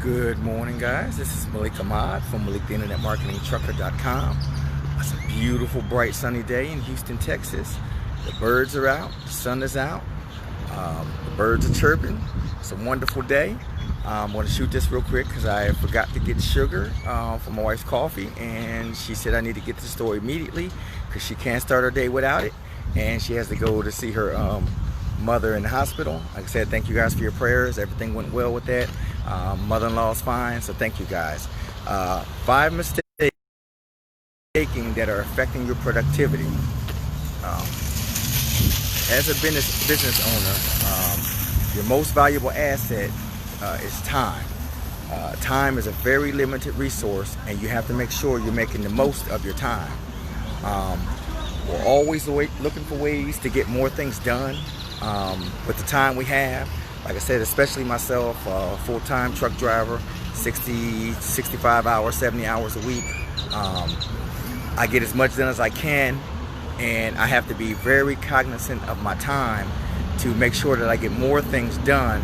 Good morning, guys. This is Malik Ahmad from MalikTheInternetMarketingTrucker.com. It's a beautiful, bright, sunny day in Houston, Texas. The birds are out, the sun is out, the birds are chirping. It's a wonderful day. I'm going to shoot this real quick because I forgot to get sugar for my wife's coffee, and she said I need to get to the store immediately because she can't start her day without it, and she has to go to see her mother in the hospital. Like I said, thank you guys for your prayers. Everything went well with that. Mother-in-law's fine, so thank you guys. 5 mistakes that are affecting your productivity. As a business owner, your most valuable asset is time. Time is a very limited resource, and you have to make sure you're making the most of your time. We're always looking for ways to get more things done with the time we have. Like I said, especially myself, full-time truck driver, 60, 65 hours, 70 hours a week. I get as much done as I can, and I have to be very cognizant of my time to make sure that I get more things done,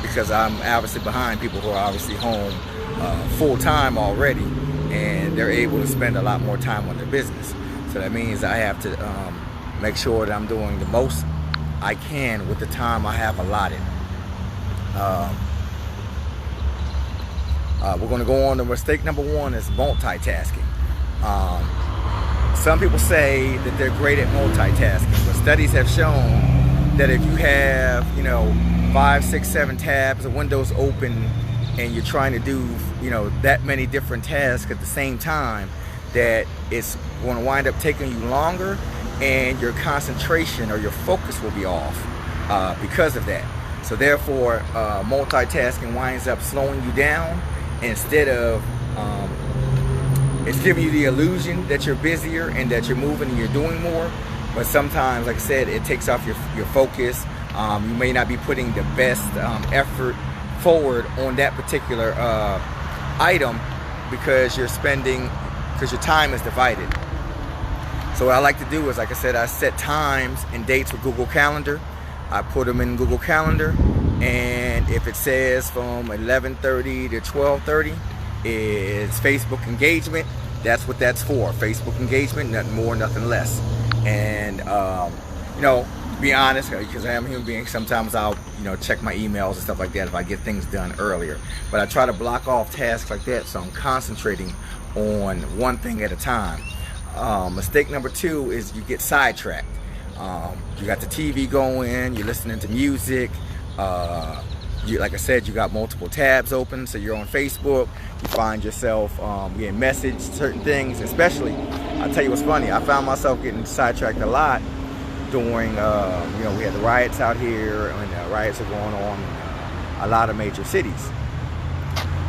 because I'm obviously behind people who are obviously home full-time already, and they're able to spend a lot more time on their business. So that means I have to make sure that I'm doing the most I can with the time I have allotted. We're going to go on to mistake number 1 is multitasking. Some people say that they're great at multitasking, but studies have shown that if you have, 5, 6, 7 tabs or windows open and you're trying to do, that many different tasks at the same time, that it's going to wind up taking you longer, and your concentration or your focus will be off because of that. So therefore, multitasking winds up slowing you down. Instead of, it's giving you the illusion that you're busier and that you're moving and you're doing more, but sometimes, like I said, it takes off your focus. You may not be putting the best effort forward on that particular item because your time is divided. So what I like to do is, like I said, I set times and dates with Google Calendar. I put them in Google Calendar, and if it says from 11:30 to 12:30 is Facebook engagement, that's what that's for. Facebook engagement, nothing more, nothing less. And to be honest, because I am a human being, sometimes I'll check my emails and stuff like that if I get things done earlier. But I try to block off tasks like that, so I'm concentrating on one thing at a time. Mistake number 2 is you get sidetracked. You got the TV going, you're listening to music, like I said, you got multiple tabs open, so you're on Facebook, you find yourself getting messaged certain things. Especially, I'll tell you what's funny, I found myself getting sidetracked a lot during, we had the riots out here, and the riots are going on in a lot of major cities.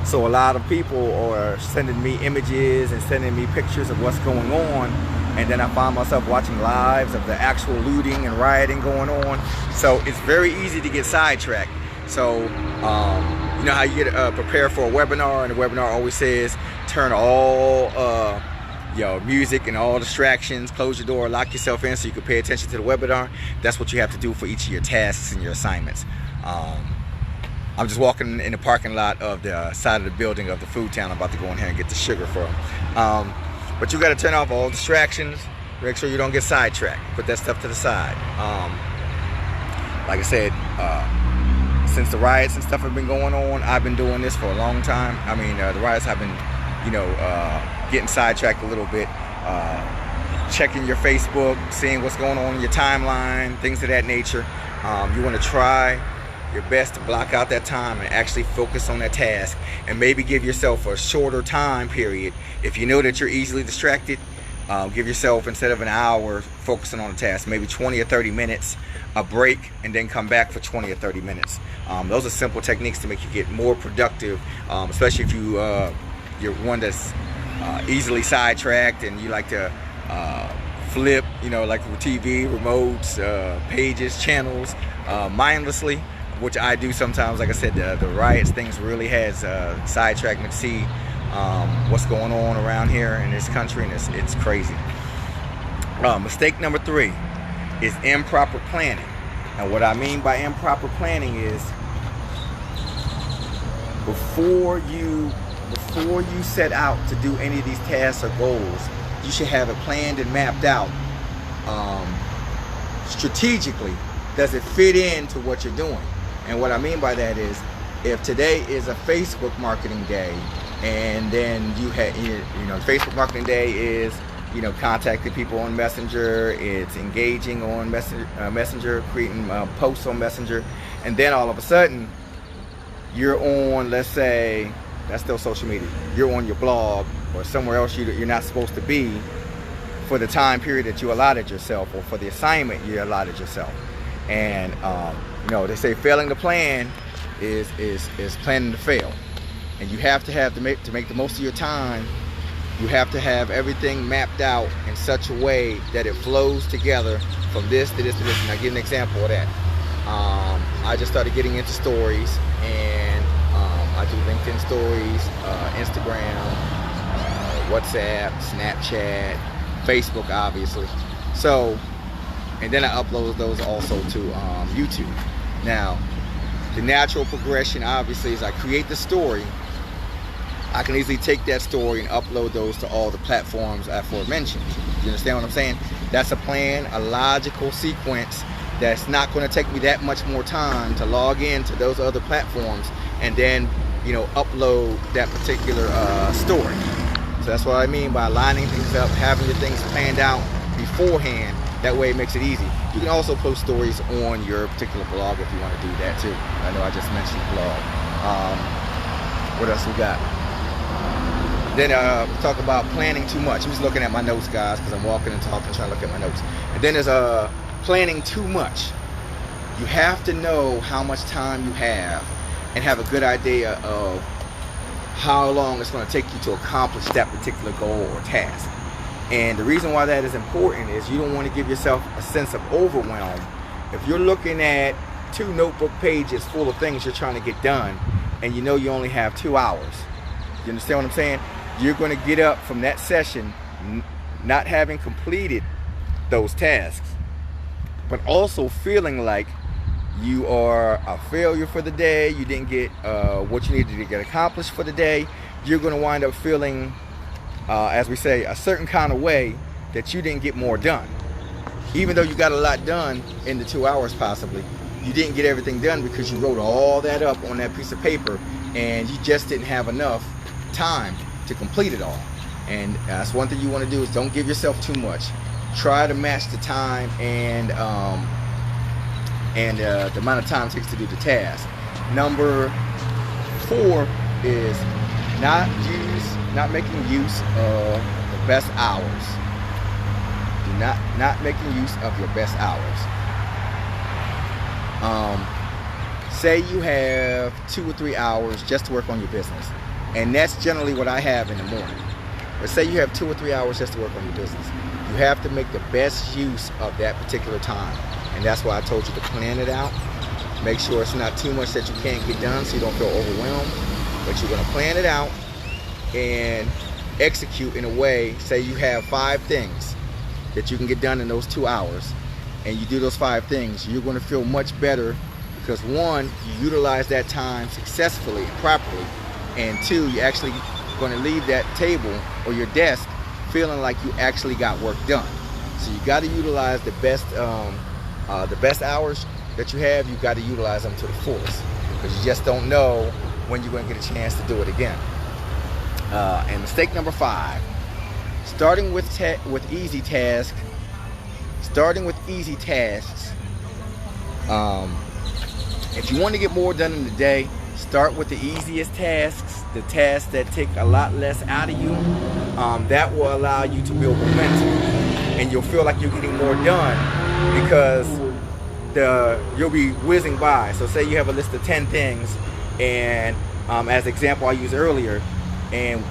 So a lot of people are sending me images and sending me pictures of what's going on, and then I find myself watching lives of the actual looting and rioting going on. So it's very easy to get sidetracked. So you know how you get prepared for a webinar, and the webinar always says turn all music and all distractions, close your door, lock yourself in so you can pay attention to the webinar. That's what you have to do for each of your tasks and your assignments. I'm just walking in the parking lot of the side of the building of the food town. I'm about to go in here and get the sugar from. But you got to turn off all distractions. Make sure you don't get sidetracked. Put that stuff to the side. Like I said, since the riots and stuff have been going on, I've been doing this for a long time. I mean, the riots have been, getting sidetracked a little bit. Checking your Facebook, seeing what's going on in your timeline, things of that nature. You want to try your best to block out that time and actually focus on that task, and maybe give yourself a shorter time period. If you know that you're easily distracted, give yourself, instead of an hour focusing on a task, maybe 20 or 30 minutes, a break, and then come back for 20 or 30 minutes. Those are simple techniques to make you get more productive, especially if you're one that's easily sidetracked and you like to flip, like with TV, remotes, pages, channels, mindlessly, which I do sometimes. Like I said, the riots things really has sidetracked me to see what's going on around here in this country, and it's crazy. Mistake number 3 is improper planning. And what I mean by improper planning is before you set out to do any of these tasks or goals, you should have it planned and mapped out strategically. Does it fit into what you're doing? And what I mean by that is, if today is a Facebook marketing day, and then you had, Facebook marketing day is, contacting people on Messenger, it's engaging on Messenger, creating posts on Messenger, and then all of a sudden you're on, let's say, that's still social media, you're on your blog or somewhere else you're not supposed to be for the time period that you allotted yourself, or for the assignment you allotted yourself. And they say failing to plan is planning to fail. And you have to make the most of your time. You have to have everything mapped out in such a way that it flows together from this to this to this. And I'll give an example of that. I just started getting into stories, and I do LinkedIn stories, Instagram, WhatsApp, Snapchat, Facebook, obviously. So, and then I upload those also to YouTube. Now, the natural progression, obviously, is I create the story. I can easily take that story and upload those to all the platforms aforementioned. You understand what I'm saying? That's a plan, a logical sequence that's not going to take me that much more time to log into those other platforms and then, upload that particular story. So that's what I mean by lining things up, having your things planned out beforehand. That way it makes it easy. You can also post stories on your particular blog if you want to do that too. I know I just mentioned the blog. What else we got? Then talk about planning too much. I'm just looking at my notes, guys, because I'm walking and talking, trying to look at my notes. And then there's planning too much. You have to know how much time you have and have a good idea of how long it's going to take you to accomplish that particular goal or task. And the reason why that is important is you don't want to give yourself a sense of overwhelm. If you're looking at 2 notebook pages full of things you're trying to get done, and you only have 2 hours, you understand what I'm saying? You're going to get up from that session not having completed those tasks, but also feeling like you are a failure for the day. You didn't get what you needed to get accomplished for the day. You're going to wind up feeling, as we say, a certain kind of way that you didn't get more done. Even though you got a lot done in the 2 hours possibly, you didn't get everything done because you wrote all that up on that piece of paper and you just didn't have enough time to complete it all. And that's one thing you want to do, is don't give yourself too much. Try to match the time and the amount of time it takes to do the task. Number 4 is not making use of the best hours. Do not making use of your best hours. Say you have 2 or 3 hours just to work on your business, and that's generally what I have in the morning. But say you have 2 or 3 hours just to work on your business, you have to make the best use of that particular time. And that's why I told you to plan it out. Make sure it's not too much that you can't get done so you don't feel overwhelmed. But you're going to plan it out and execute in a way. Say you have 5 things that you can get done in those 2 hours, and you do those 5 things, you're going to feel much better because 1, you utilize that time successfully and properly, and 2, you're actually going to leave that table or your desk feeling like you actually got work done. So you got to utilize the best hours that you have. You got to utilize them to the fullest, because you just don't know when you're going to get a chance to do it again. And mistake number 5, starting with easy tasks. If you want to get more done in the day, start with the easiest tasks, the tasks that take a lot less out of you. That will allow you to build momentum, and you'll feel like you're getting more done because you'll be whizzing by. So say you have a list of 10 things, and as example I used earlier, and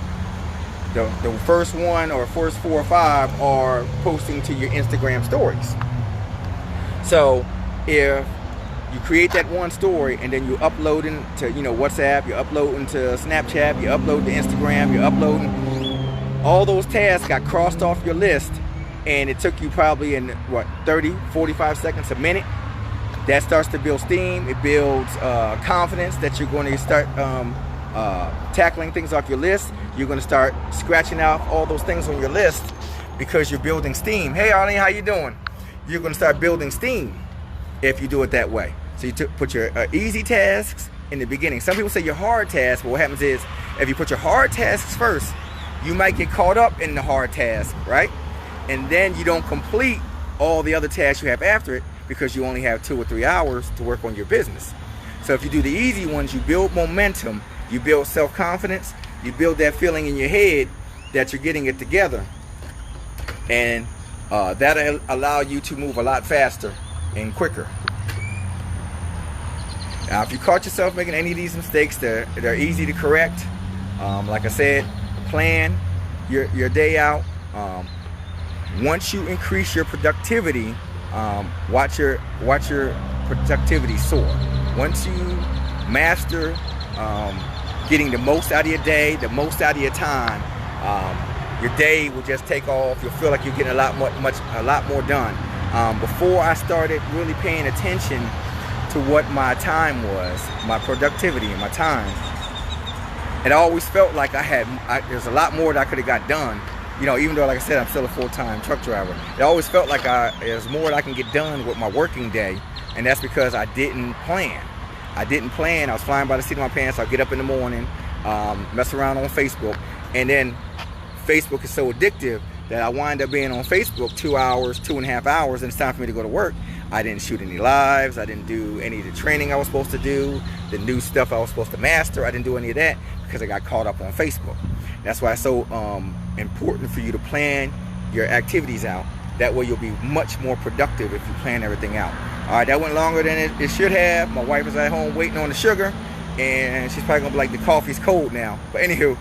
the first one or first 4 or 5 are posting to your Instagram stories. So if you create that one story and then you upload into WhatsApp, you upload into Snapchat, you upload to Instagram, you uploading, all those tasks got crossed off your list, and it took you probably in 30, 45 seconds, a minute. That starts to build steam. It builds confidence that you're going to start tackling things off your list. You're going to start scratching out all those things on your list because you're building steam. Hey Arlene, how you doing? You're going to start building steam if you do it that way. So you put your easy tasks in the beginning. Some people say your hard tasks, but what happens is if you put your hard tasks first, you might get caught up in the hard task, right? And then you don't complete all the other tasks you have after it because you only have 2 or 3 hours to work on your business. So if you do the easy ones, you build momentum, you build self-confidence, you build that feeling in your head that you're getting it together. And that'll allow you to move a lot faster and quicker. Now, if you caught yourself making any of these mistakes, they're easy to correct. Like I said, plan your day out. Once you increase your productivity, watch your productivity soar. Once you master getting the most out of your day, the most out of your time, your day will just take off. You'll feel like you're getting a lot more done. Before I started really paying attention to what my time was, my productivity and my time, it always felt like there's a lot more that I could have got done. You know, even though, like I said, I'm still a full-time truck driver, it always felt like there's more that I can get done with my working day, and that's because I didn't plan. I was flying by the seat of my pants. I'll get up in the morning, mess around on Facebook, and then Facebook is so addictive that I wind up being on Facebook 2.5 hours, and it's time for me to go to work. I didn't shoot any lives. I didn't do any of the training I was supposed to do, the new stuff I was supposed to master. I didn't do any of that because I got caught up on Facebook. That's why it's so important for you to plan your activities out. That way you'll be much more productive if you plan everything out. All right, that went longer than it should have. My wife is at home waiting on the sugar, and she's probably gonna be like, the coffee's cold now. But anywho,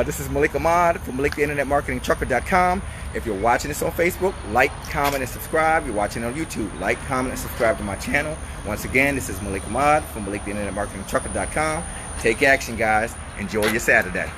this is Malik Ahmad from MalikTheInternetMarketingTrucker.com. If you're watching this on Facebook, like, comment, and subscribe. You're watching on YouTube, like, comment, and subscribe to my channel. Once again, this is Malik Ahmad from MalikTheInternetMarketingTrucker.com. Take action, guys. Enjoy your Saturday.